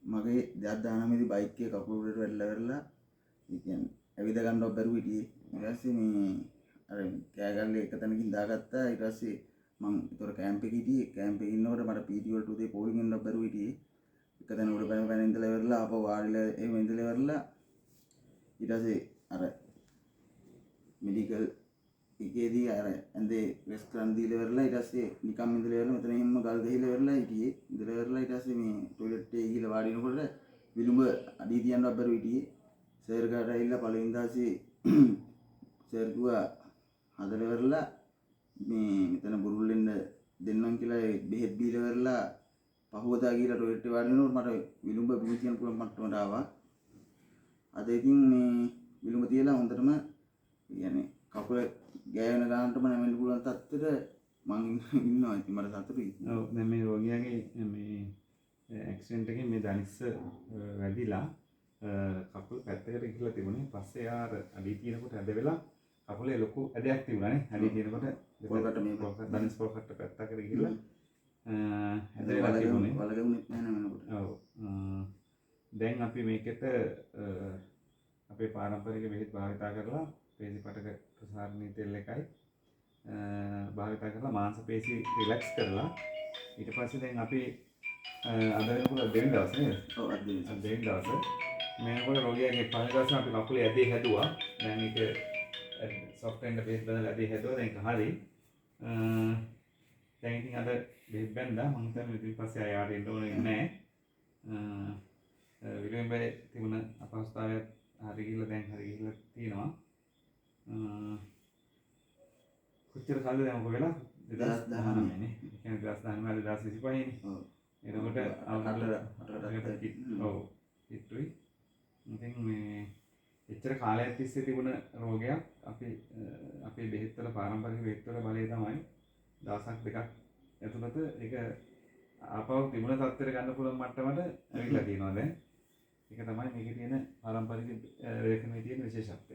මගේ දෙයක් දානමේදී බයික් එක කකුල උඩට වැල්ලා ඒ කියන්නේ ඇවිද ගන්නව බැරුව හිටියේ. ඊට පස්සේ මේ අර කෑගල්ලේ එක තැනකින් දාගත්තා. ඊට පස්සේ මං ඒතර කැම්ප් එකේ හිටියේ. කැම්ප් එකේ ඉන්නකොට මට පීටි වලට උදේ පොලිං එන්න බැරුව හිටියේ. එක තැන උඩ පැන ඉඳලා ඉවරලා ආපහු වාඩිලා එහෙම ඉඳලා ඉවරලා ඊට පස්සේ අර මෙඩිකල් එකේදී අර ඇඳේ රෙස්ට් කරන් දීලා ඉවරලා ඊට පස්සේ නිකම් ඉඳලා ඉවරලා මෙතන එහෙම ගල් ගහලා ඉවරලා හිටියේ. ඉඳලා ඉවරලා ඊට පස්සේ මේ টয়ලට් එකේ ගිහලා වාඩි වෙනකොට විලුඹ අඩිය තියන්නවත් බැරුව හිටියේ. සර් ගාට ඇවිල්ලා පළවෙනි දාසේ සර් කිව්වා හදලා ඉවරලා මේ මෙතන බුරුල් වෙන්න දෙන්නම් කියලා බෙහෙත් බීලා ඉවරලා පහුවදා ගිහලා টয়ලට් එකේ වාඩි වෙනකොට මට විලුඹ බිම තියන්න පුළුවන් මට්ටමට ආවා. අද ඉතින් මේ විලුඹ තියලා හොඳටම يعني කකුල ගෑවෙන ගානටම නැමෙන්න පුළුවන් තත්ත්වෙට මං ඉන්නවා. ඉතින් මට සතුටුයි. ඔව් දැන් මේ රෝගියාගේ මේ ඇක්සිඩන්ට් එකේ මේ දනිස්ස වැදිලා කකුල් පැත්තකට ගිහලා තිබුණේ. පස්සේ ආර අඩිය තියෙනකොට ඇද වෙලා කකුලේ ලොකු ඇදයක් තිබුණානේ. අඩිය තියෙනකොට පොල්කට මේ දනිස් පොල්කට පැත්තකට ගිහලා ඇදලා තිබුණේ. වලගුණෙත් නැහැ නේද? ඔව්. දැන් අපි මේකට අපේ පාරම්පරික බෙහෙත් භාවිතා කරලා පේශිපටක ප්‍රසාරණී තෙල් එකයි භාවිතා කරලා මාංශ පේශි රිලැක්ස් කරලා ඊට පස්සේ දැන් අපි අද වෙනකොට දෙවෙනි දවසේ නේද? ඔව් අද දෙවෙනි දවසේ මේනකොට රෝගියාගේ පළවෙනි දවසේ අපි කකුලේ ඇදේ හැදුවා. දැන් ඒක සොෆ්ට් එන්ඩ් බේස් බඳලා ඇදේ හැදුවා. දැන් ඒක හරි. දැන් ඉතින් අද බෙහෙත් බැන්දා. මම හිතන්නේ ඉතින් පස්සේ ආයෙ ආට එන්න ඕනේ නැහැ. විලුඹේ තිබුණ අපහසුතාවය හරි ගිහිල්ලා දැන් හරි ගිහිල්ලා තියෙනවා. කොච්චර කාලෙද දැන් ඔක වෙලා 2019 නේ. ඒ කියන්නේ 2019 2025 නේ. ඔව්. එතකොට ඔව් හිතුයි. ඉතින් මේ එච්චර කාලයක් තිස්සේ තිබුණ රෝගයක් අපි අපේ බෙහෙත් වල පාරම්පරික බෙහෙත් වල බලය තමයි දවසක් දෙකක් ඇතුළත ඒක ආපහු තිබුණ තත්ත්වයට ගන්න පුළුවන් මට්ටමට ඇවිල්ලා තියෙනවා දැන්. ඒක තමයි මේකේ තියෙන පාරම්පරික රේඛනයේ තියෙන විශේෂත්වය.